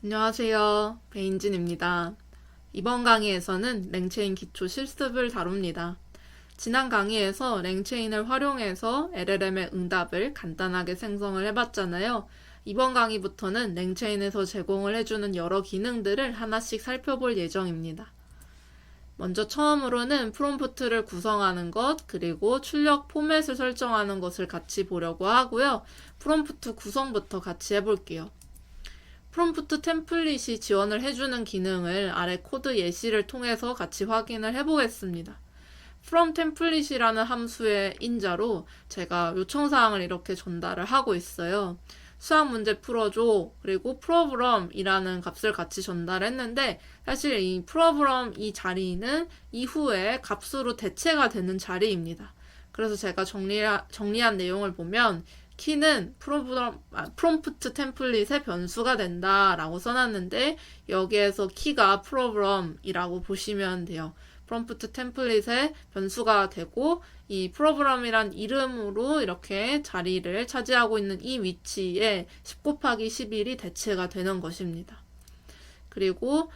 안녕하세요. 배인진입니다. 이번 강의에서는 랭체인 기초 실습을 다룹니다. 지난 강의에서 랭체인을 활용해서 LLM의 응답을 간단하게 생성을 해봤잖아요. 이번 강의부터는 랭체인에서 제공을 해주는 여러 기능들을 하나씩 살펴볼 예정입니다. 먼저 처음으로는 프롬프트를 구성하는 것, 그리고 출력 포맷을 설정하는 것을 같이 보려고 하고요. 프롬프트 구성부터 같이 해볼게요. 프롬프트 템플릿이 지원을 해주는 기능을 아래 코드 예시를 통해서 같이 확인을 해보겠습니다. from 템플릿이라는 함수의 인자로 제가 요청사항을 이렇게 전달을 하고 있어요. 수학 문제 풀어줘. 그리고 problem이라는 값을 같이 전달했는데 사실 이 problem 이 자리는 이후에 값으로 대체가 되는 자리입니다. 그래서 제가 정리한 내용을 보면 키는 프롬프트 템플릿의 변수가 된다라고 써놨는데 여기에서 키가 problem이라고 보시면 돼요. 프롬프트 템플릿의 변수가 되고 이 프로그램이란 이름으로 이렇게 자리를 차지하고 있는 이 위치에 10 곱하기 11이 대체가 되는 것입니다. 그리고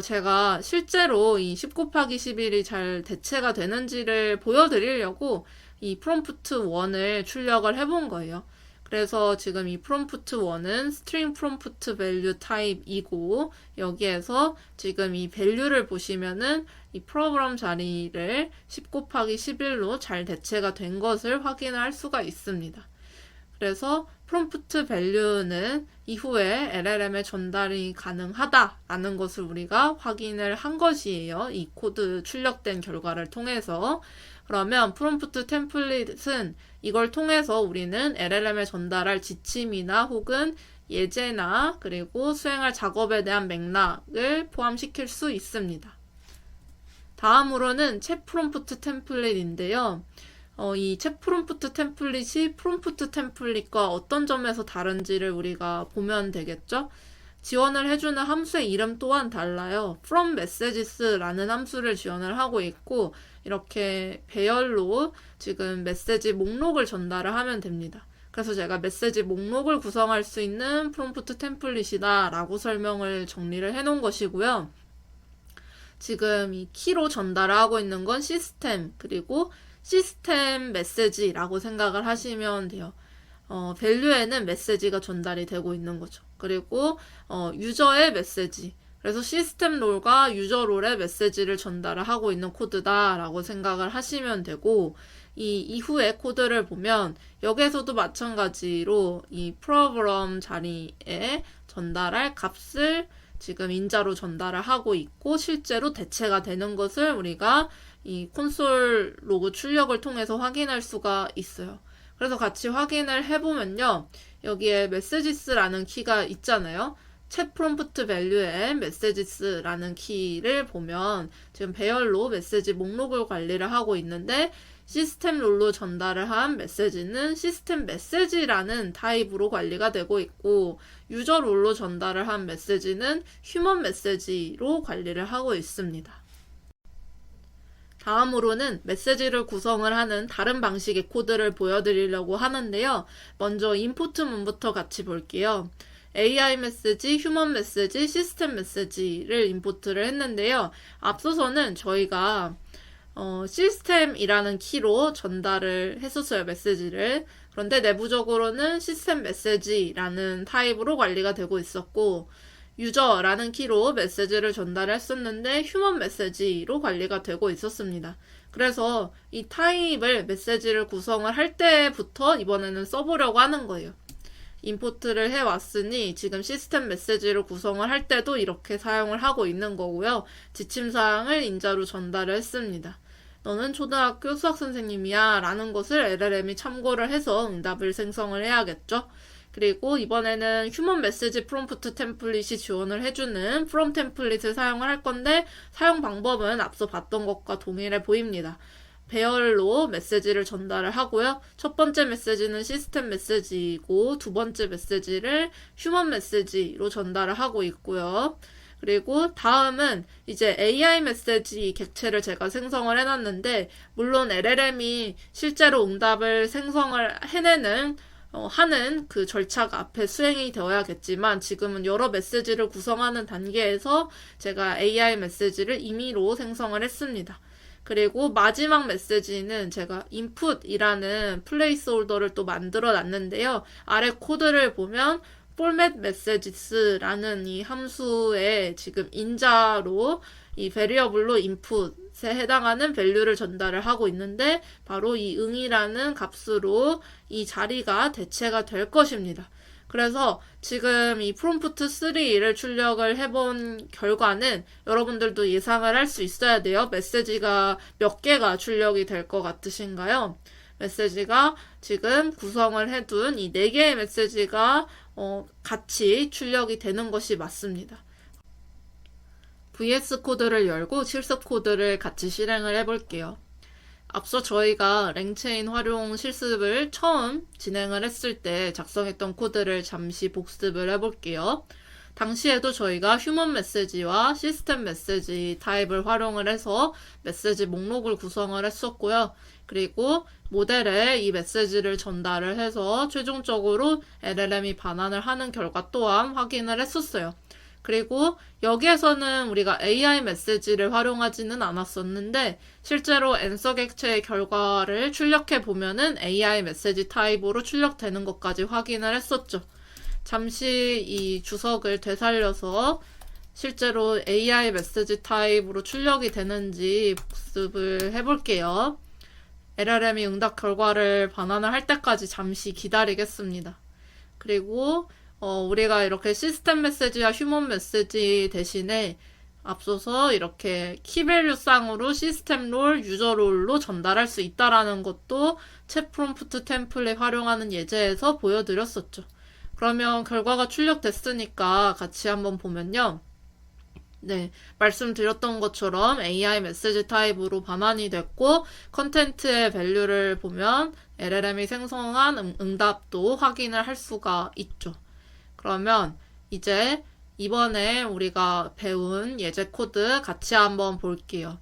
제가 실제로 이 10 곱하기 11이 잘 대체가 되는지를 보여드리려고 이 프롬프트 1을 출력을 해본 거예요. 그래서 지금 이 프롬프트 1은 string prompt value type이고 여기에서 지금 이 value를 보시면은 이 프로그램 자리를 10 곱하기 11로 잘 대체가 된 것을 확인할 수가 있습니다. 그래서 프롬프트 value는 이후에 LLM에 전달이 가능하다라는 것을 우리가 확인을 한 것이에요. 이 코드 출력된 결과를 통해서. 그러면 프롬프트 템플릿은 이걸 통해서 우리는 LLM에 전달할 지침이나 혹은 예제나 그리고 수행할 작업에 대한 맥락을 포함시킬 수 있습니다. 다음으로는 챗 프롬프트 템플릿인데요. 이 챗 프롬프트 템플릿이 프롬프트 템플릿과 어떤 점에서 다른지를 우리가 보면 되겠죠? 지원을 해주는 함수의 이름 또한 달라요. from messages라는 함수를 지원을 하고 있고 이렇게 배열로 지금 메시지 목록을 전달을 하면 됩니다. 그래서 제가 메시지 목록을 구성할 수 있는 프롬프트 템플릿이다 라고 설명을 정리를 해놓은 것이고요. 지금 이 키로 전달을 하고 있는 건 시스템 그리고 시스템 메시지라고 생각을 하시면 돼요. value에는 메시지가 전달이 되고 있는 거죠. 그리고 유저의 메시지. 그래서 시스템 롤과 유저 롤의 메시지를 전달을 하고 있는 코드다라고 생각을 하시면 되고 이 이후의 코드를 보면 여기에서도 마찬가지로 이 프로그램 자리에 전달할 값을 지금 인자로 전달을 하고 있고 실제로 대체가 되는 것을 우리가 이 콘솔 로그 출력을 통해서 확인할 수가 있어요. 그래서 같이 확인을 해보면요. 여기에 messages라는 키가 있잖아요. 챗 프롬프트 밸류에 messages라는 키를 보면 지금 배열로 메시지 목록을 관리를 하고 있는데 시스템 롤로 전달을 한 메시지는 시스템 메시지라는 타입으로 관리가 되고 있고 유저 롤로 전달을 한 메시지는 휴먼 메시지로 관리를 하고 있습니다. 다음으로는 메시지를 구성을 하는 다른 방식의 코드를 보여드리려고 하는데요. 먼저 임포트 문부터 같이 볼게요. AI 메시지, 휴먼 메시지, 시스템 메시지를 임포트를 했는데요. 앞서서는 저희가 시스템이라는 키로 전달을 했었어요, 메시지를. 그런데 내부적으로는 시스템 메시지라는 타입으로 관리가 되고 있었고 유저라는 키로 메시지를 전달했었는데 휴먼 메시지로 관리가 되고 있었습니다. 그래서 이 타입을 메시지를 구성을 할 때부터 이번에는 써보려고 하는 거예요. 임포트를 해왔으니 지금 시스템 메시지를 구성을 할 때도 이렇게 사용을 하고 있는 거고요. 지침사항을 인자로 전달을 했습니다. 너는 초등학교 수학선생님이야 라는 것을 LLM이 참고를 해서 응답을 생성을 해야겠죠. 그리고 이번에는 휴먼 메시지 프롬프트 템플릿이 지원을 해주는 from 템플릿을 사용을 할 건데 사용 방법은 앞서 봤던 것과 동일해 보입니다. 배열로 메시지를 전달을 하고요. 첫 번째 메시지는 시스템 메시지이고 두 번째 메시지를 휴먼 메시지로 전달을 하고 있고요. 그리고 다음은 이제 AI 메시지 객체를 제가 생성을 해놨는데 물론 LLM이 실제로 응답을 생성을 해내는 하는 그 절차가 앞에 수행이 되어야겠지만 지금은 여러 메시지를 구성하는 단계에서 제가 AI 메시지를 임의로 생성을 했습니다. 그리고 마지막 메시지는 제가 input이라는 플레이스홀더를 또 만들어 놨는데요. 아래 코드를 보면 format messages라는 이 함수에 지금 인자로 이 variable로 input에 해당하는 value를 전달을 하고 있는데 바로 이 응이라는 값으로 이 자리가 대체가 될 것입니다. 그래서 지금 이 프롬프트 3를 출력을 해본 결과는 여러분들도 예상을 할 수 있어야 돼요. 메시지가 몇 개가 출력이 될 것 같으신가요? 메시지가 지금 구성을 해둔 이 4개의 메시지가 같이 출력이 되는 것이 맞습니다. VS 코드를 열고 실습 코드를 같이 실행을 해볼게요. 앞서 저희가 랭체인 활용 실습을 처음 진행을 했을 때 작성했던 코드를 잠시 복습을 해볼게요. 당시에도 저희가 휴먼 메시지와 시스템 메시지 타입을 활용을 해서 메시지 목록을 구성을 했었고요. 그리고 모델에 이 메시지를 전달을 해서 최종적으로 LLM이 반환을 하는 결과 또한 확인을 했었어요. 그리고 여기에서는 우리가 AI 메시지를 활용하지는 않았었는데 실제로 앤서 객체의 결과를 출력해 보면은 AI 메시지 타입으로 출력되는 것까지 확인을 했었죠. 잠시 이 주석을 되살려서 실제로 AI 메시지 타입으로 출력이 되는지 복습을 해볼게요. LLM이 응답 결과를 반환을 할 때까지 잠시 기다리겠습니다. 그리고 우리가 이렇게 시스템 메시지와 휴먼 메시지 대신에 앞서서 이렇게 키밸류 쌍으로 시스템 롤, 유저 롤로 전달할 수 있다라는 것도 챗 프롬프트 템플릿 활용하는 예제에서 보여드렸었죠. 그러면 결과가 출력됐으니까 같이 한번 보면요. 네, 말씀드렸던 것처럼 AI 메시지 타입으로 반환이 됐고 컨텐츠의 밸류를 보면 LLM이 생성한 응답도 확인을 할 수가 있죠. 그러면 이제 이번에 우리가 배운 예제 코드 같이 한번 볼게요.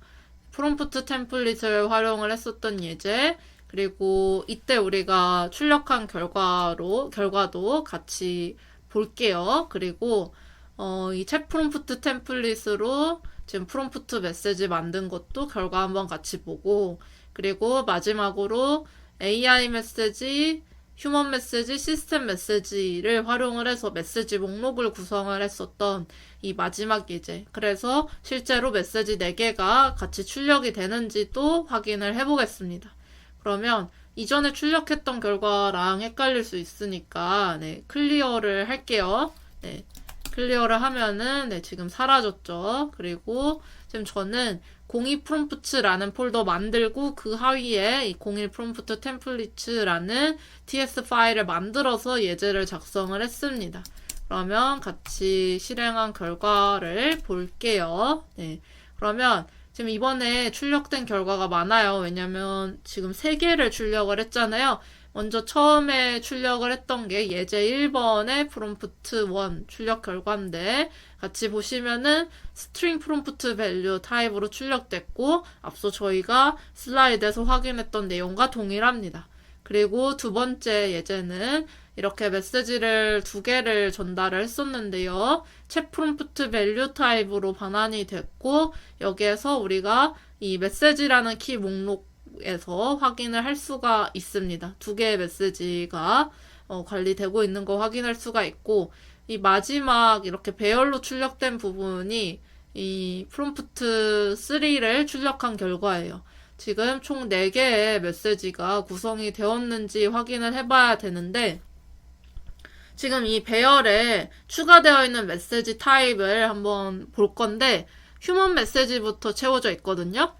프롬프트 템플릿을 활용을 했었던 예제, 그리고 이때 우리가 출력한 결과도 같이 볼게요. 그리고 이 챗 프롬프트 템플릿으로 지금 프롬프트 메시지 만든 것도 결과 한번 같이 보고, 그리고 마지막으로 AI 메시지, 휴먼 메시지, 시스템 메시지를 활용을 해서 메시지 목록을 구성을 했었던 이 마지막 예제. 그래서 실제로 메시지 4개가 같이 출력이 되는지도 확인을 해보겠습니다. 그러면 이전에 출력했던 결과랑 헷갈릴 수 있으니까 클리어를 할게요. 클리어를 하면은 지금 사라졌죠. 그리고 지금 저는 02 프롬프트라는 폴더 만들고 그 하위에 이 01 프롬프트 템플릿라는 TS 파일을 만들어서 예제를 작성을 했습니다. 그러면 같이 실행한 결과를 볼게요. 그러면 지금 이번에 출력된 결과가 많아요. 왜냐면 지금 3개를 출력을 했잖아요. 먼저 처음에 출력을 했던 게 예제 1번의 프롬프트 1 출력 결과인데 같이 보시면은 스트링 프롬프트 밸류 타입으로 출력됐고 앞서 저희가 슬라이드에서 확인했던 내용과 동일합니다. 그리고 두 번째 예제는 이렇게 메시지를 2개를 전달을 했었는데요. 챗 프롬프트 밸류 타입으로 반환이 됐고 여기에서 우리가 이 메시지라는 키 목록에서 확인을 할 수가 있습니다. 2개의 메시지가 관리되고 있는 거 확인할 수가 있고 이 마지막 이렇게 배열로 출력된 부분이 이 프롬프트 3를 출력한 결과예요. 지금 총 4개의 메시지가 구성이 되었는지 확인을 해봐야 되는데 지금 이 배열에 추가되어 있는 메시지 타입을 한번 볼 건데 휴먼 메시지부터 채워져 있거든요.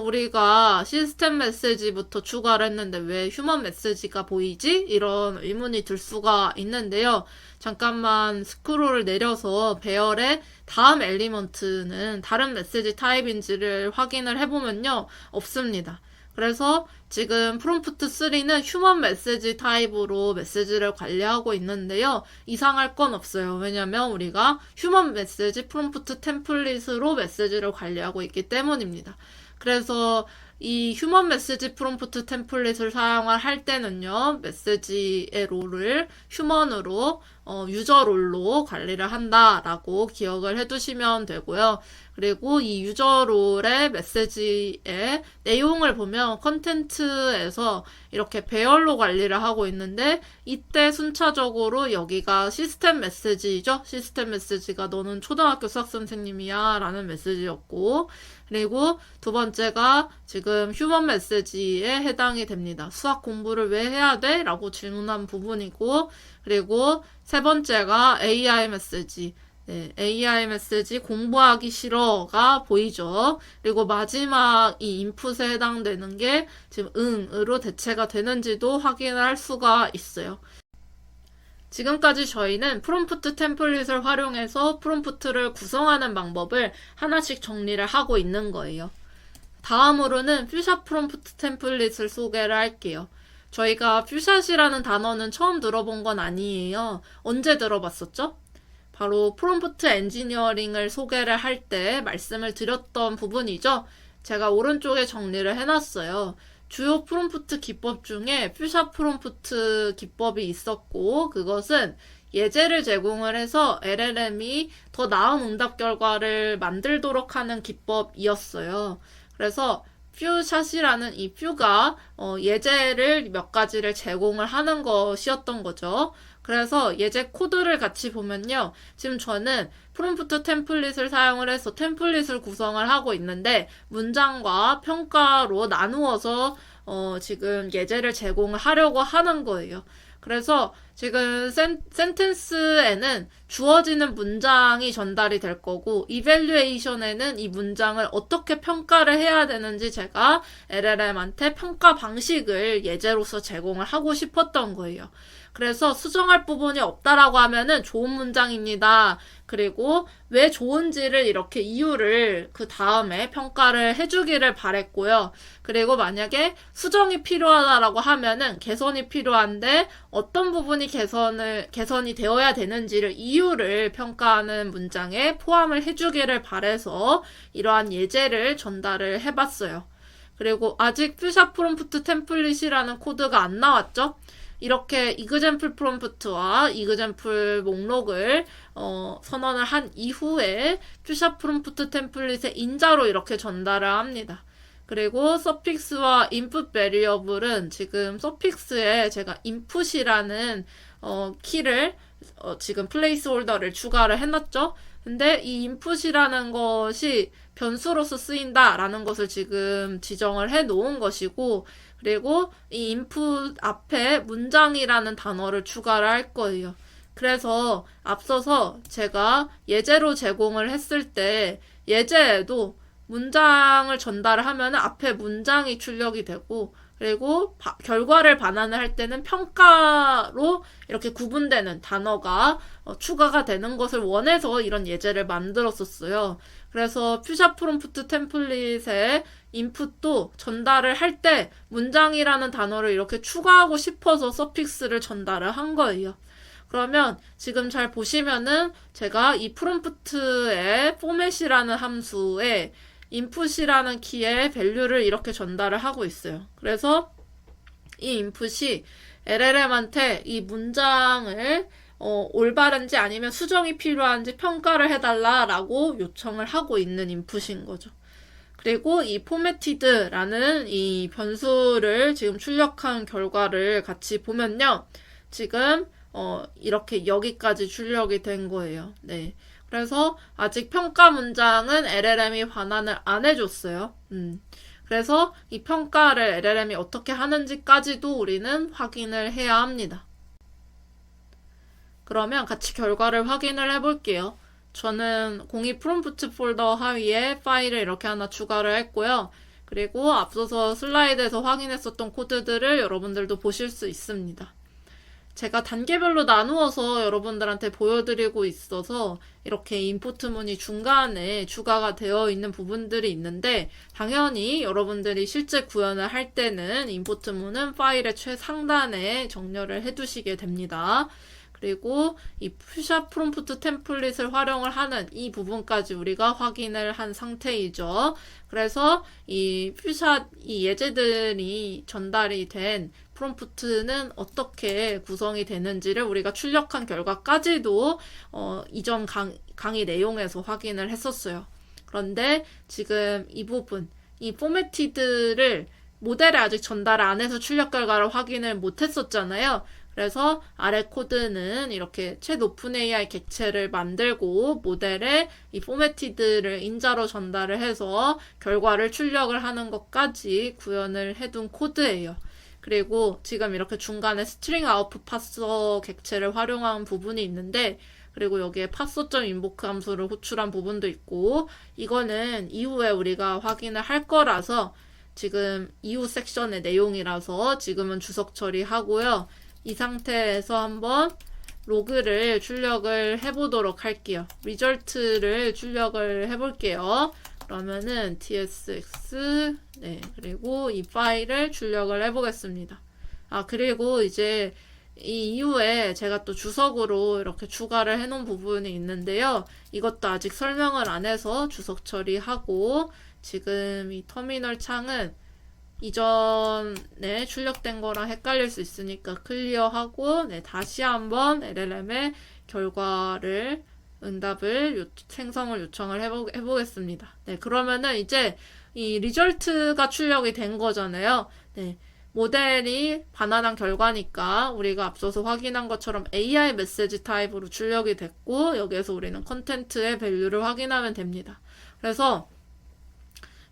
우리가 시스템 메시지부터 추가를 했는데 왜 휴먼 메시지가 보이지? 이런 의문이 들 수가 있는데요. 잠깐만 스크롤을 내려서 배열의 다음 엘리먼트는 다른 메시지 타입인지를 확인을 해보면요. 없습니다. 그래서 지금 프롬프트 3는 휴먼 메시지 타입으로 메시지를 관리하고 있는데요. 이상할 건 없어요. 왜냐면 우리가 휴먼 메시지 프롬프트 템플릿으로 메시지를 관리하고 있기 때문입니다. 그래서 이 휴먼 메시지 프롬프트 템플릿을 사용을 할 때는요, 메시지의 롤을 휴먼으로, 유저 롤로 관리를 한다라고 기억을 해두시면 되고요. 그리고 이 유저 롤의 메시지의 내용을 보면 컨텐츠에서 이렇게 배열로 관리를 하고 있는데, 이때 순차적으로 여기가 시스템 메시지죠. 시스템 메시지가 너는 초등학교 수학 선생님이야 라는 메시지였고, 그리고 두 번째가 지금 휴먼 메시지에 해당이 됩니다. 수학 공부를 왜 해야 돼? 라고 질문한 부분이고, 그리고 세 번째가 AI 메시지. 네, AI 메시지 공부하기 싫어가 보이죠. 그리고 마지막 이 인풋에 해당되는 게 지금 응으로 대체가 되는지도 확인을 할 수가 있어요. 지금까지 저희는 프롬프트 템플릿을 활용해서 프롬프트를 구성하는 방법을 하나씩 정리를 하고 있는 거예요. 다음으로는 퓨샷 프롬프트 템플릿을 소개를 할게요. 저희가 퓨샷이라는 단어는 처음 들어본 건 아니에요. 언제 들어봤었죠? 바로 프롬프트 엔지니어링을 소개를 할 때 말씀을 드렸던 부분이죠. 제가 오른쪽에 정리를 해놨어요. 주요 프롬프트 기법 중에 퓨샷 프롬프트 기법이 있었고, 그것은 예제를 제공을 해서 LLM이 더 나은 응답 결과를 만들도록 하는 기법이었어요. 그래서 퓨샷이라는 이 퓨가 예제를 몇 가지를 제공을 하는 것이었던 거죠. 그래서 예제 코드를 같이 보면요. 지금 저는 프롬프트 템플릿을 사용을 해서 템플릿을 구성을 하고 있는데, 문장과 평가로 나누어서 지금 예제를 제공을 하려고 하는 거예요. 그래서 지금 센텐스에는 주어지는 문장이 전달이 될 거고, 이밸류에이션에는 이 문장을 어떻게 평가를 해야 되는지 제가 LLM한테 평가 방식을 예제로서 제공을 하고 싶었던 거예요. 그래서 수정할 부분이 없다라고 하면은 좋은 문장입니다. 그리고 왜 좋은지를 이렇게 이유를 그 다음에 평가를 해주기를 바랬고요. 그리고 만약에 수정이 필요하다라고 하면은 개선이 필요한데 어떤 부분이 개선이 되어야 되는지를 이유를 평가하는 문장에 포함을 해주기를 바래서 이러한 예제를 전달을 해봤어요. 그리고 아직 퓨샷 프롬프트 템플릿이라는 코드가 안 나왔죠? 이렇게 이그젬플 프롬프트와 이그젬플 목록을 선언을 한 이후에 퓨샷 프롬프트 템플릿의 인자로 이렇게 전달을 합니다. 그리고 서픽스와 인풋 베리어블은 지금 서픽스에 제가 인풋이라는 키를 지금 플레이스 홀더를 추가를 해놨죠. 근데 이 인풋이라는 것이 변수로서 쓰인다라는 것을 지금 지정을 해 놓은 것이고, 그리고 이 인풋 앞에 문장이라는 단어를 추가를 할 거예요. 그래서 앞서서 제가 예제로 제공을 했을 때 예제에도 문장을 전달을 하면 앞에 문장이 출력이 되고, 그리고 결과를 반환을 할 때는 평가로 이렇게 구분되는 단어가 추가가 되는 것을 원해서 이런 예제를 만들었었어요. 그래서 퓨샷 프롬프트 템플릿의 인풋도 전달을 할 때 문장이라는 단어를 이렇게 추가하고 싶어서 서픽스를 전달을 한 거예요. 그러면 지금 잘 보시면은 제가 이 프롬프트의 포맷이라는 함수에 인풋이라는 키의 밸류를 이렇게 전달을 하고 있어요. 그래서 이 인풋이 LLM한테 이 문장을 올바른지 아니면 수정이 필요한지 평가를 해달라라고 요청을 하고 있는 인풋인 거죠. 그리고 이 formatted라는 이 변수를 지금 출력한 결과를 같이 보면요. 지금 이렇게 여기까지 출력이 된 거예요. 네. 그래서 아직 평가 문장은 LLM이 반환을 안 해줬어요. 그래서 이 평가를 LLM이 어떻게 하는지까지도 우리는 확인을 해야 합니다. 그러면 같이 결과를 확인을 해볼게요. 저는 공이 프롬프트 폴더 하위에 파일을 이렇게 하나 추가를 했고요. 그리고 앞서서 슬라이드에서 확인했었던 코드들을 여러분들도 보실 수 있습니다. 제가 단계별로 나누어서 여러분들한테 보여드리고 있어서 이렇게 인포트 문이 중간에 추가가 되어 있는 부분들이 있는데, 당연히 여러분들이 실제 구현을 할 때는 인포트 문은 파일의 최상단에 정렬을 해두시게 됩니다. 그리고 이 푸샵 프롬프트 템플릿을 활용을 하는 이 부분까지 우리가 확인을 한 상태이죠. 그래서 이 푸샵 이 예제들이 전달이 된 프롬프트는 어떻게 구성이 되는지를 우리가 출력한 결과까지도 이전 강의 내용에서 확인을 했었어요. 그런데 지금 이 부분, 이 포매티드를 모델에 아직 전달 안 해서 출력 결과를 확인을 못 했었잖아요. 그래서 아래 코드는 이렇게 챗 오픈 AI 객체를 만들고 모델에 이 포매티드를 인자로 전달을 해서 결과를 출력을 하는 것까지 구현을 해둔 코드예요. 그리고 지금 이렇게 중간에 스트링 아웃풋 파서 객체를 활용한 부분이 있는데, 그리고 여기에 파서.invoke 함수를 호출한 부분도 있고, 이거는 이후에 우리가 확인을 할 거라서 지금 이후 섹션의 내용이라서 지금은 주석 처리하고요. 이 상태에서 한번 로그를 출력을 해보도록 할게요. 리절트를 출력을 해볼게요. 그러면은 tsx 그리고 이 파일을 출력을 해보겠습니다. 그리고 이제 이 이후에 제가 또 주석으로 이렇게 추가를 해놓은 부분이 있는데요. 이것도 아직 설명을 안 해서 주석 처리하고, 지금 이 터미널 창은 이전에 출력된 거랑 헷갈릴 수 있으니까 클리어하고, 다시 한번 LLM의 결과를 응답을 생성을 요청을 해보겠습니다. 그러면은 이제 이 리절트가 출력이 된 거잖아요. 모델이 바나나 결과니까 우리가 앞서서 확인한 것처럼 AI 메시지 타입으로 출력이 됐고, 여기에서 우리는 컨텐트의 밸류를 확인하면 됩니다. 그래서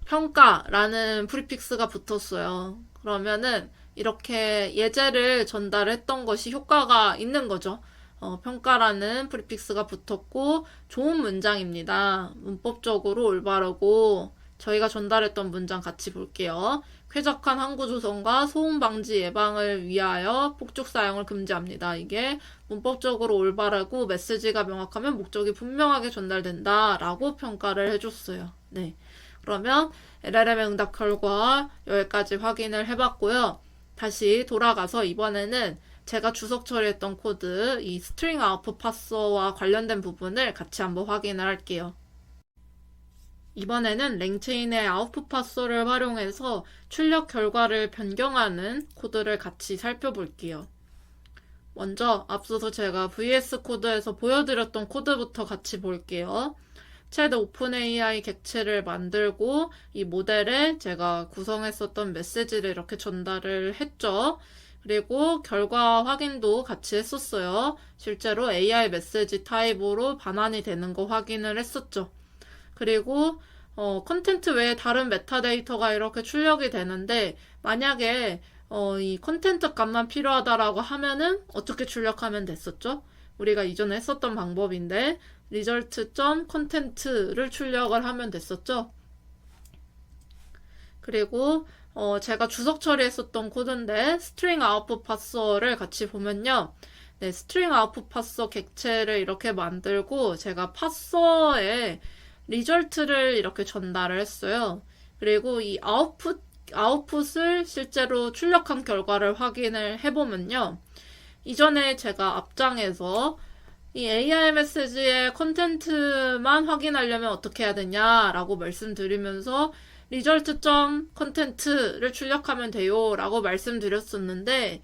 평가라는 프리픽스가 붙었어요. 그러면은 이렇게 예제를 전달했던 것이 효과가 있는 거죠. 평가라는 프리픽스가 붙었고 좋은 문장입니다. 문법적으로 올바르고, 저희가 전달했던 문장 같이 볼게요. 쾌적한 항구 조성과 소음 방지 예방을 위하여 폭죽 사용을 금지합니다. 이게 문법적으로 올바르고 메시지가 명확하면 목적이 분명하게 전달된다 라고 평가를 해줬어요. 그러면 LLM의 응답 결과 여기까지 확인을 해봤고요. 다시 돌아가서 이번에는 제가 주석 처리했던 코드, 이 스트링 아웃풋 파서와 관련된 부분을 같이 한번 확인을 할게요. 이번에는 랭체인의 아웃풋 파서를 활용해서 출력 결과를 변경하는 코드를 같이 살펴볼게요. 먼저 앞서서 제가 VS 코드에서 보여드렸던 코드부터 같이 볼게요. 챗 오픈 AI 객체를 만들고 이 모델에 제가 구성했었던 메시지를 이렇게 전달을 했죠. 그리고 결과 확인도 같이 했었어요. 실제로 AI 메시지 타입으로 반환이 되는 거 확인을 했었죠. 그리고 컨텐트 외에 다른 메타데이터가 이렇게 출력이 되는데, 만약에 이 컨텐트 값만 필요하다라고 하면은 어떻게 출력하면 됐었죠? 우리가 이전에 했었던 방법인데 result.content를 출력을 하면 됐었죠. 그리고 제가 주석 처리했었던 코드인데 string output parser를 같이 보면요. string output parser 객체를 이렇게 만들고 제가 parser에 리절트를 이렇게 전달을 했어요. 그리고 이 아웃풋을 실제로 출력한 결과를 확인을 해보면요. 이전에 제가 앞장에서 이 AI 메시지의 컨텐트만 확인하려면 어떻게 해야 되냐라고 말씀드리면서 result.content를 출력하면 돼요 라고 말씀드렸었는데,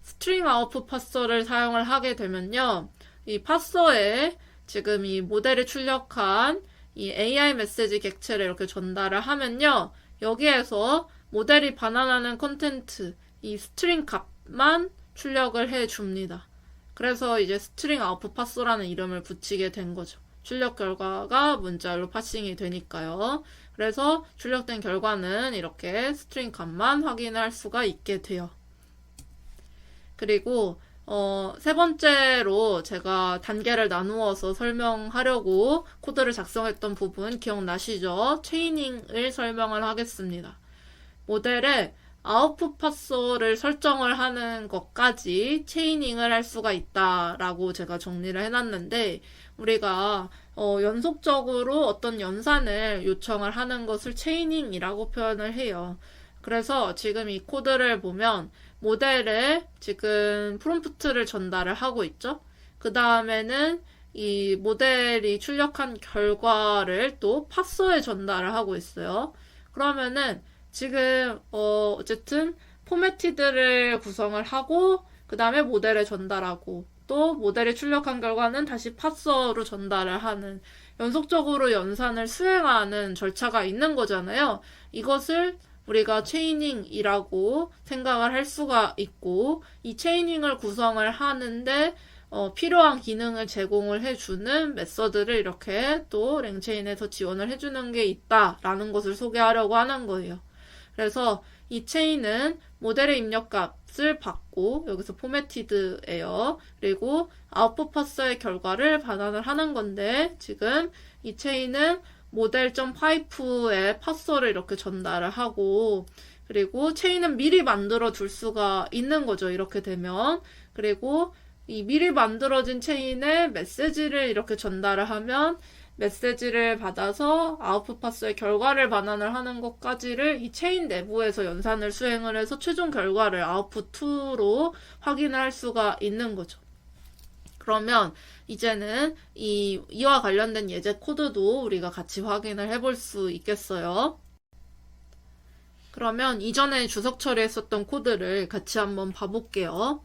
스트링 아웃풋 파서를 사용을 하게 되면요. 이 파서에 지금 이 모델이 출력한 이 AI 메시지 객체를 이렇게 전달을 하면요. 여기에서 모델이 반환하는 컨텐트, 이 스트링 값만 출력을 해줍니다. 그래서 이제 스트링 아웃풋 파서라는 이름을 붙이게 된 거죠. 출력 결과가 문자로 파싱이 되니까요. 그래서 출력된 결과는 이렇게 스트링 값만 확인할 수가 있게 돼요. 그리고 세 번째로 제가 단계를 나누어서 설명하려고 코드를 작성했던 부분 기억나시죠? 체이닝을 설명을 하겠습니다. 모델에 아웃풋 파서를 설정을 하는 것까지 체이닝을 할 수가 있다라고 제가 정리를 해놨는데, 우리가 연속적으로 어떤 연산을 요청을 하는 것을 체이닝이라고 표현을 해요. 그래서 지금 이 코드를 보면 모델에 지금 프롬프트를 전달을 하고 있죠. 그 다음에는 이 모델이 출력한 결과를 또 파서에 전달을 하고 있어요. 그러면은 지금 어쨌든 포매티드를 구성을 하고 그 다음에 모델에 전달하고 또 모델이 출력한 결과는 다시 파서로 전달을 하는 연속적으로 연산을 수행하는 절차가 있는 거잖아요. 이것을 우리가 체이닝이라고 생각을 할 수가 있고 이 체이닝을 구성을 하는데 필요한 기능을 제공을 해주는 메서드를 이렇게 또 랭체인에서 지원을 해주는 게 있다라는 것을 소개하려고 하는 거예요. 그래서 이 체인은 모델의 입력값을 받고 여기서 포매티드예요. 그리고 아웃풋 파서의 결과를 반환을 하는 건데 지금 이 체인은 모델.파이프에 파서를 이렇게 전달을 하고 그리고 체인은 미리 만들어 둘 수가 있는 거죠. 이렇게 되면 그리고 이 미리 만들어진 체인에 메시지를 이렇게 전달을 하면 메시지를 받아서 아웃풋 파서의 결과를 반환을 하는 것까지를 이 체인 내부에서 연산을 수행을 해서 최종 결과를 아웃풋 2로 확인을 할 수가 있는 거죠. 그러면 이제는 이와 관련된 예제 코드도 우리가 같이 확인을 해볼 수 있겠어요. 그러면 이전에 주석 처리했었던 코드를 같이 한번 봐볼게요.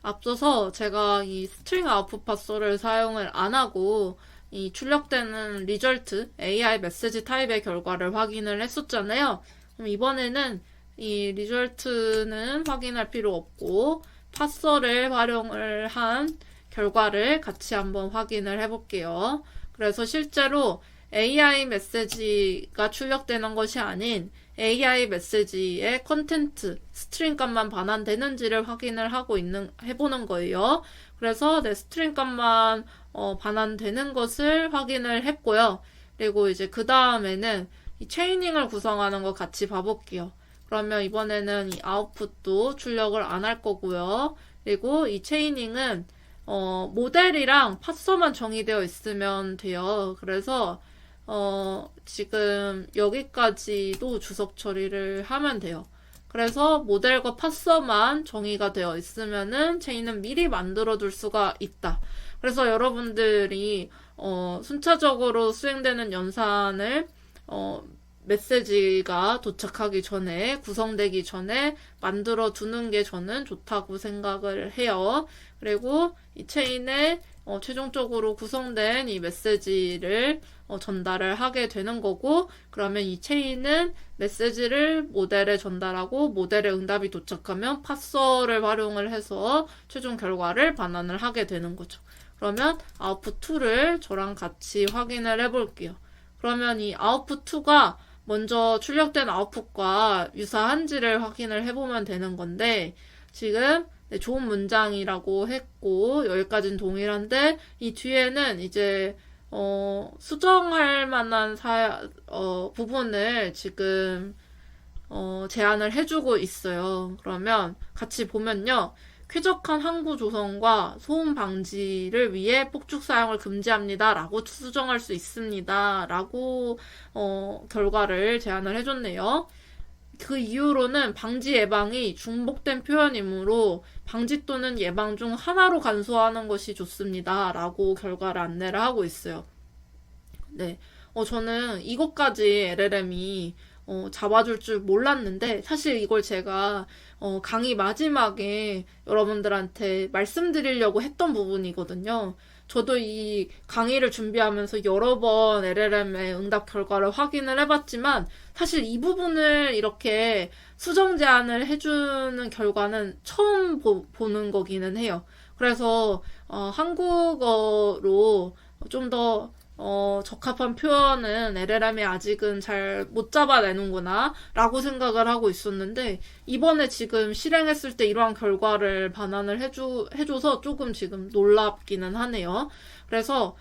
앞서서 제가 이 스트링 아웃풋 파서를 사용을 안 하고 이 출력되는 리절트 AI 메시지 타입의 결과를 확인을 했었잖아요. 그럼 이번에는 이 리절트는 확인할 필요 없고 파서를 활용을 한 결과를 같이 한번 확인을 해볼게요. 그래서 실제로 AI 메시지가 출력되는 것이 아닌 AI 메시지의 컨텐트, 스트링 값만 반환되는지를 확인을 해보는 거예요. 그래서 내 스트링 값만 반환되는 것을 확인을 했고요. 그리고 이제 그 다음에는 이 체이닝을 구성하는 거 같이 봐볼게요. 그러면 이번에는 이 아웃풋도 출력을 안 할 거고요. 그리고 이 체이닝은 모델이랑 파서만 정의되어 있으면 돼요. 그래서 지금 여기까지도 주석 처리를 하면 돼요. 그래서 모델과 파서만 정의가 되어 있으면은 체인은 미리 만들어둘 수가 있다. 그래서 여러분들이 순차적으로 수행되는 연산을 메시지가 도착하기 전에 구성되기 전에 만들어 두는 게 저는 좋다고 생각을 해요. 그리고 이 체인에 최종적으로 구성된 이 메시지를 전달을 하게 되는 거고 그러면 이 체인은 메시지를 모델에 전달하고 모델의 응답이 도착하면 파서를 활용을 해서 최종 결과를 반환을 하게 되는 거죠. 그러면 아웃풋 2를 저랑 같이 확인을 해볼게요. 그러면 이 아웃풋 2가 먼저 출력된 아웃풋과 유사한지를 확인을 해보면 되는 건데 지금 좋은 문장이라고 했고 여기까지는 동일한데 이 뒤에는 이제 수정할 만한 부분을 지금 제안을 해주고 있어요. 그러면 같이 보면요. 쾌적한 항구 조성과 소음 방지를 위해 폭죽 사용을 금지합니다. 라고 수정할 수 있습니다. 라고 결과를 제안을 해줬네요. 그 이후로는 방지 예방이 중복된 표현이므로 방지 또는 예방 중 하나로 간소화하는 것이 좋습니다. 라고 결과를 안내를 하고 있어요. 네. 저는 이것까지 LLM이 잡아줄 줄 몰랐는데 사실 이걸 제가 강의 마지막에 여러분들한테 말씀드리려고 했던 부분이거든요. 저도 이 강의를 준비하면서 여러 번 LLM의 응답 결과를 확인을 해봤지만 사실 이 부분을 이렇게 수정 제안을 해주는 결과는 처음 보는 거기는 해요. 그래서 한국어로 좀 더 적합한 표현은 LLM이 아직은 잘 못 잡아내는구나 라고 생각을 하고 있었는데 이번에 지금 실행했을 때 이러한 결과를 반환을 해줘서 조금 지금 놀랍기는 하네요. 그래서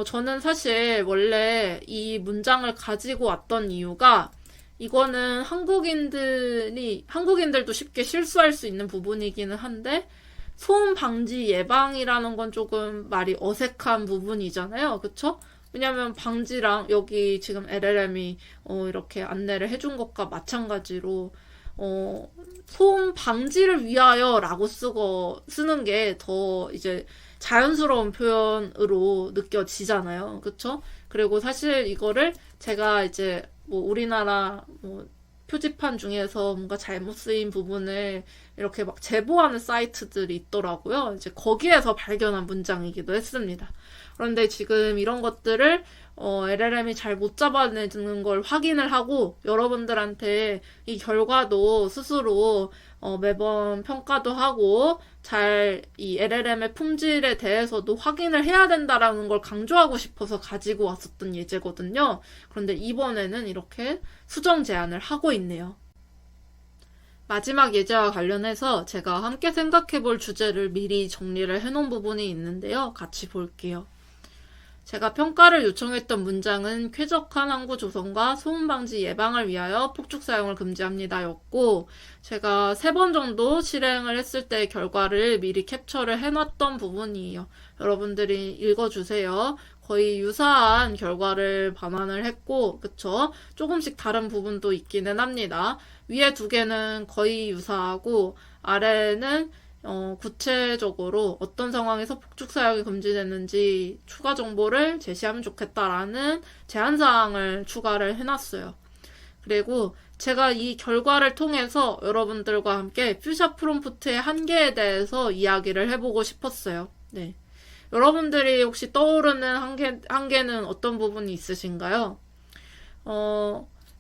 저는 사실 원래 이 문장을 가지고 왔던 이유가 이거는 한국인들도 쉽게 실수할 수 있는 부분이기는 한데 소음 방지 예방이라는 건 조금 말이 어색한 부분이잖아요. 그쵸? 왜냐면 방지랑 여기 지금 LLM이 이렇게 안내를 해준 것과 마찬가지로 소음 방지를 위하여라고 쓰는 게 더 이제 자연스러운 표현으로 느껴지잖아요. 그쵸? 그리고 사실 이거를 제가 이제 뭐 우리나라 뭐 표지판 중에서 뭔가 잘못 쓰인 부분을 이렇게 막 제보하는 사이트들이 있더라고요. 이제 거기에서 발견한 문장이기도 했습니다. 그런데 지금 이런 것들을 LLM이 잘 못 잡아내는 걸 확인을 하고 여러분들한테 이 결과도 스스로 매번 평가도 하고 잘 이 LLM의 품질에 대해서도 확인을 해야 된다라는 걸 강조하고 싶어서 가지고 왔었던 예제거든요. 그런데 이번에는 이렇게 수정 제안을 하고 있네요. 마지막 예제와 관련해서 제가 함께 생각해 볼 주제를 미리 정리를 해놓은 부분이 있는데요. 같이 볼게요. 제가 평가를 요청했던 문장은 쾌적한 항구 조성과 소음 방지 예방을 위하여 폭죽 사용을 금지합니다 였고, 제가 3번 정도 실행을 했을 때의 결과를 미리 캡처를 해놨던 부분이에요. 여러분들이 읽어주세요. 거의 유사한 결과를 반환을 했고, 그쵸? 조금씩 다른 부분도 있기는 합니다. 위에 2개는 거의 유사하고, 아래는 구체적으로 어떤 상황에서 폭죽 사용이 금지됐는지 추가 정보를 제시하면 좋겠다라는 제안사항을 추가를 해놨어요. 그리고 제가 이 결과를 통해서 여러분들과 함께 퓨샵 프롬프트의 한계에 대해서 이야기를 해보고 싶었어요. 네. 여러분들이 혹시 떠오르는 한계는 어떤 부분이 있으신가요?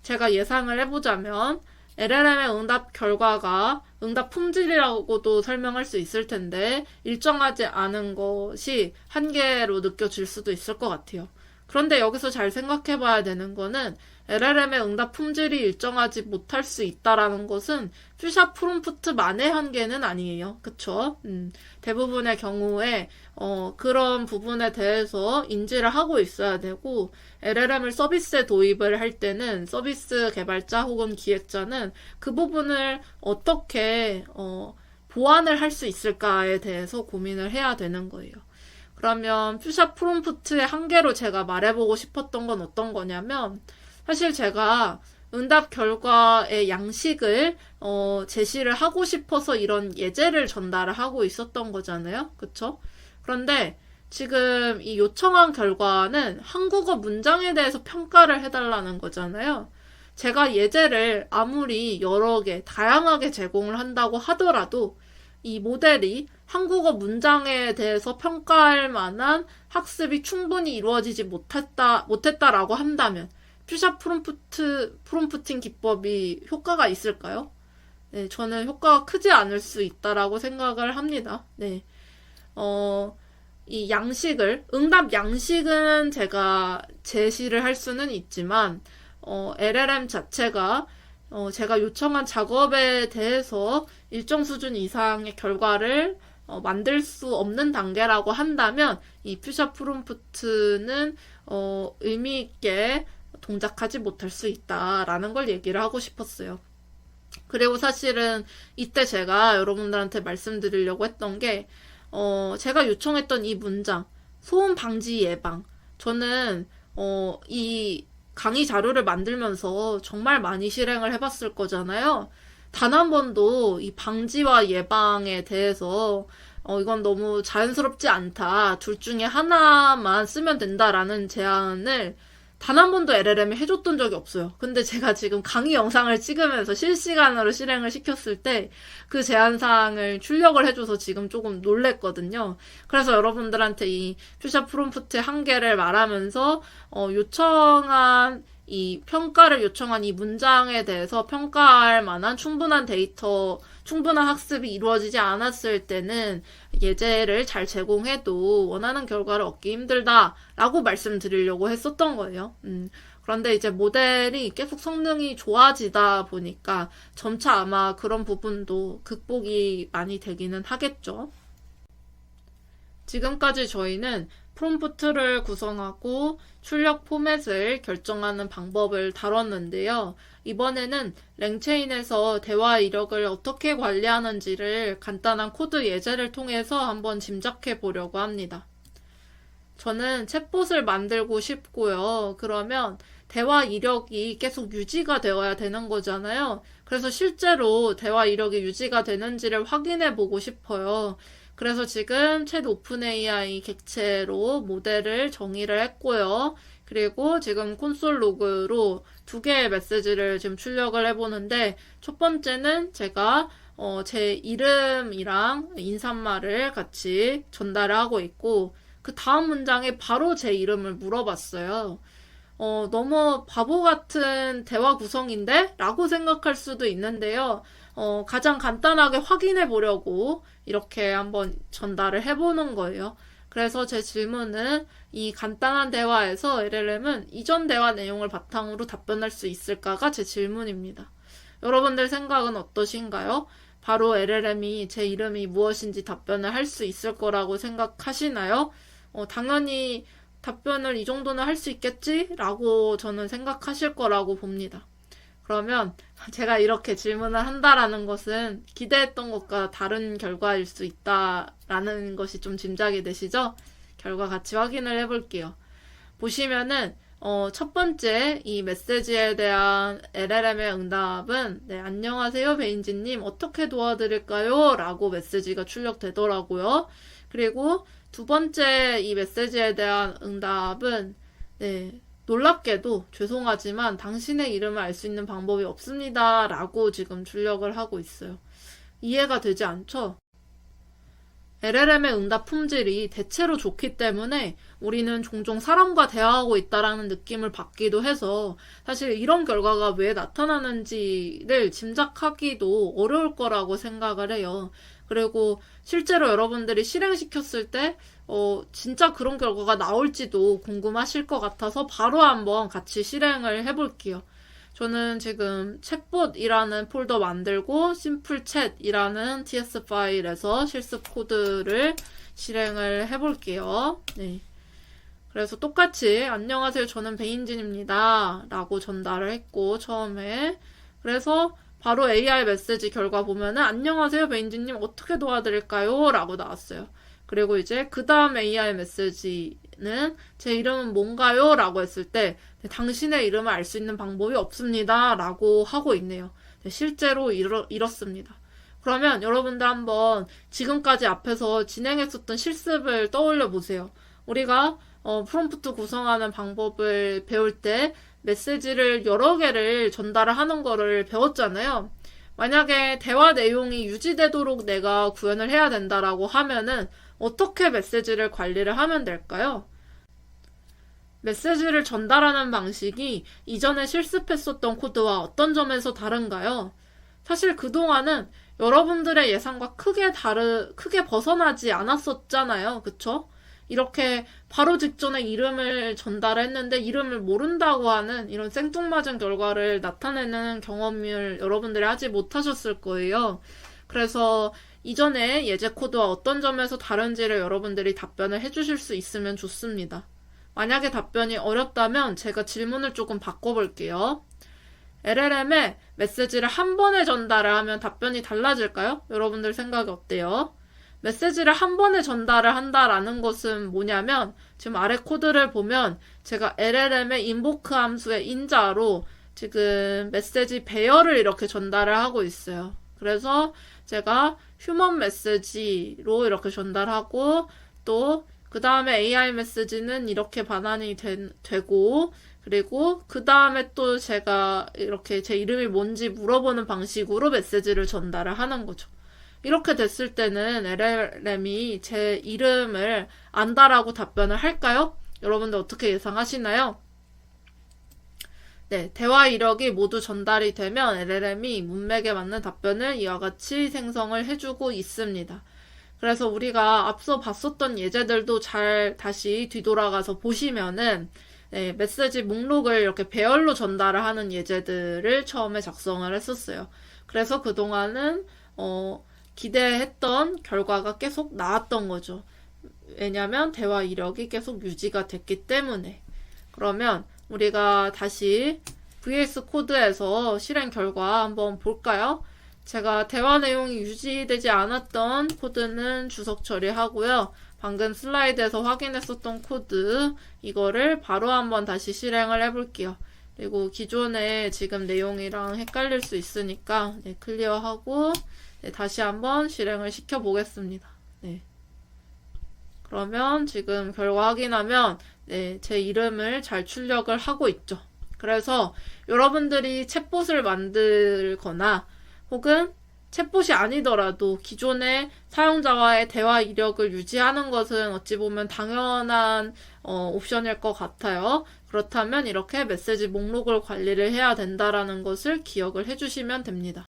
제가 예상을 해보자면 LLM의 응답 결과가 응답 품질이라고도 설명할 수 있을 텐데 일정하지 않은 것이 한계로 느껴질 수도 있을 것 같아요. 그런데 여기서 잘 생각해 봐야 되는 거는 LLM의 응답 품질이 일정하지 못할 수 있다라는 것은 퓨샵 프롬프트만의 한계는 아니에요. 그쵸? 대부분의 경우에 그런 부분에 대해서 인지를 하고 있어야 되고 LLM을 서비스에 도입을 할 때는 서비스 개발자 혹은 기획자는 그 부분을 어떻게 보완을 할 수 있을까에 대해서 고민을 해야 되는 거예요. 그러면 퓨샵 프롬프트의 한계로 제가 말해보고 싶었던 건 어떤 거냐면 사실 제가 응답 결과의 양식을 제시를 하고 싶어서 이런 예제를 전달을 하고 있었던 거잖아요. 그쵸? 그런데 지금 이 요청한 결과는 한국어 문장에 대해서 평가를 해달라는 거잖아요. 제가 예제를 아무리 여러 개, 다양하게 제공을 한다고 하더라도 이 모델이 한국어 문장에 대해서 평가할 만한 학습이 충분히 이루어지지 못했다라고 한다면 퓨샵 프롬프팅 기법이 효과가 있을까요? 네, 저는 효과가 크지 않을 수 있다라고 생각을 합니다. 네. 이 양식을, 응답 양식은 제가 제시를 할 수는 있지만, LLM 자체가, 제가 요청한 작업에 대해서 일정 수준 이상의 결과를 만들 수 없는 단계라고 한다면, 이 퓨샵 프롬프트는, 의미있게 동작하지 못할 수 있다라는 걸 얘기를 하고 싶었어요. 그리고 사실은 이때 제가 여러분들한테 말씀드리려고 했던 게, 제가 요청했던 이 문장, 소음 방지 예방. 저는, 이 강의 자료를 만들면서 정말 많이 실행을 해봤을 거잖아요. 단 한 번도 이 방지와 예방에 대해서, 이건 너무 자연스럽지 않다. 둘 중에 하나만 쓰면 된다라는 제안을 단 한 번도 LLM이 해줬던 적이 없어요. 근데 제가 지금 강의 영상을 찍으면서 실시간으로 실행을 시켰을 때 그 제안사항을 출력을 해줘서 지금 조금 놀랬거든요. 그래서 여러분들한테 이 퓨샵 프롬프트의 한계를 말하면서 평가를 요청한 이 문장에 대해서 평가할 만한 충분한 학습이 이루어지지 않았을 때는 예제를 잘 제공해도 원하는 결과를 얻기 힘들다라고 말씀드리려고 했었던 거예요. 그런데 이제 모델이 계속 성능이 좋아지다 보니까 점차 아마 그런 부분도 극복이 많이 되기는 하겠죠. 지금까지 저희는 프롬프트를 구성하고 출력 포맷을 결정하는 방법을 다뤘는데요. 이번에는 랭체인에서 대화 이력을 어떻게 관리하는지를 간단한 코드 예제를 통해서 한번 짐작해 보려고 합니다. 저는 챗봇을 만들고 싶고요. 그러면 대화 이력이 계속 유지가 되어야 되는 거잖아요. 그래서 실제로 대화 이력이 유지가 되는지를 확인해 보고 싶어요. 그래서 지금 챗 오픈 AI 객체로 모델을 정의를 했고요. 그리고 지금 콘솔 로그로 두 개의 메시지를 지금 출력을 해보는데, 첫 번째는 제가 제 이름이랑 인사말을 같이 전달을 하고 있고, 그 다음 문장에 바로 제 이름을 물어봤어요. 너무 바보 같은 대화 구성인데? 라고 생각할 수도 있는데요. 가장 간단하게 확인해 보려고 이렇게 한번 전달을 해보는 거예요. 그래서 제 질문은 이 간단한 대화에서 LLM은 이전 대화 내용을 바탕으로 답변할 수 있을까가 제 질문입니다. 여러분들 생각은 어떠신가요? 바로 LLM이 제 이름이 무엇인지 답변을 할 수 있을 거라고 생각하시나요? 당연히 답변을 이 정도는 할 수 있겠지? 라고 저는 생각하실 거라고 봅니다. 그러면 제가 이렇게 질문을 한다라는 것은 기대했던 것과 다른 결과일 수 있다라는 것이 좀 짐작이 되시죠? 결과 같이 확인을 해볼게요. 보시면은 첫 번째 이 메시지에 대한 LLM의 응답은 네, 안녕하세요 베인지님 어떻게 도와드릴까요? 라고 메시지가 출력되더라고요. 그리고 두 번째 이 메시지에 대한 응답은 네, 놀랍게도 죄송하지만 당신의 이름을 알 수 있는 방법이 없습니다. 라고 지금 출력을 하고 있어요. 이해가 되지 않죠? LLM의 응답 품질이 대체로 좋기 때문에 우리는 종종 사람과 대화하고 있다라는 느낌을 받기도 해서 사실 이런 결과가 왜 나타나는지를 짐작하기도 어려울 거라고 생각을 해요. 그리고 실제로 여러분들이 실행시켰을 때 진짜 그런 결과가 나올지도 궁금하실 것 같아서 바로 한번 같이 실행을 해볼게요. 저는 지금 챗봇이라는 폴더 만들고 심플챗이라는 TS 파일에서 실습 코드를 실행을 해볼게요. 네. 그래서 똑같이 안녕하세요 저는 베인진입니다 라고 전달을 했고 처음에 그래서 바로 AI 메시지 결과 보면은 안녕하세요 베인진님 어떻게 도와드릴까요? 라고 나왔어요. 그리고 이제 그 다음 AI 메시지는 제 이름은 뭔가요? 라고 했을 때 네, 당신의 이름을 알 수 있는 방법이 없습니다 라고 하고 있네요. 네, 실제로 이렇습니다. 그러면 여러분들 한번 지금까지 앞에서 진행했었던 실습을 떠올려 보세요. 우리가 프롬프트 구성하는 방법을 배울 때 메시지를 여러 개를 전달을 하는 거를 배웠잖아요. 만약에 대화 내용이 유지되도록 내가 구현을 해야 된다라고 하면은 어떻게 메시지를 관리를 하면 될까요? 메시지를 전달하는 방식이 이전에 실습했었던 코드와 어떤 점에서 다른가요? 사실 그동안은 여러분들의 예상과 크게 벗어나지 않았었잖아요. 그쵸? 이렇게 바로 직전에 이름을 전달했는데 이름을 모른다고 하는 이런 생뚱맞은 결과를 나타내는 경험을 여러분들이 하지 못하셨을 거예요. 그래서 이전에 예제 코드와 어떤 점에서 다른지를 여러분들이 답변을 해주실 수 있으면 좋습니다. 만약에 답변이 어렵다면 제가 질문을 조금 바꿔볼게요. LLM에 메시지를 한 번에 전달을 하면 답변이 달라질까요? 여러분들 생각이 어때요? 메시지를 한 번에 전달을 한다라는 것은 뭐냐면 지금 아래 코드를 보면 제가 LLM의 인보크 함수의 인자로 지금 메시지 배열을 이렇게 전달을 하고 있어요. 그래서 제가 휴먼 메시지로 이렇게 전달하고 또 그 다음에 AI 메시지는 이렇게 반환이 되고 그리고 그 다음에 또 제가 이렇게 제 이름이 뭔지 물어보는 방식으로 메시지를 전달을 하는 거죠. 이렇게 됐을 때는 LLM이 제 이름을 안다라고 답변을 할까요? 여러분들 어떻게 예상하시나요? 네, 대화 이력이 모두 전달이 되면 LLM이 문맥에 맞는 답변을 이와 같이 생성을 해주고 있습니다. 그래서 우리가 앞서 봤었던 예제들도 잘 다시 뒤돌아가서 보시면은 네, 메시지 목록을 이렇게 배열로 전달을 하는 예제들을 처음에 작성을 했었어요. 그래서 그동안은 기대했던 결과가 계속 나왔던 거죠. 왜냐면 대화 이력이 계속 유지가 됐기 때문에. 그러면 우리가 다시 VS 코드에서 실행 결과 한번 볼까요? 제가 대화 내용이 유지되지 않았던 코드는 주석 처리하고요. 방금 슬라이드에서 확인했었던 코드, 이거를 바로 한번 다시 실행을 해볼게요. 그리고 기존에 지금 내용이랑 헷갈릴 수 있으니까 네, 클리어하고 네, 다시 한번 실행을 시켜보겠습니다. 네. 그러면 지금 결과 확인하면 네, 제 이름을 잘 출력을 하고 있죠. 그래서 여러분들이 챗봇을 만들거나 혹은 챗봇이 아니더라도 기존의 사용자와의 대화 이력을 유지하는 것은 어찌 보면 당연한 옵션일 것 같아요. 그렇다면 이렇게 메시지 목록을 관리를 해야 된다라는 것을 기억을 해주시면 됩니다.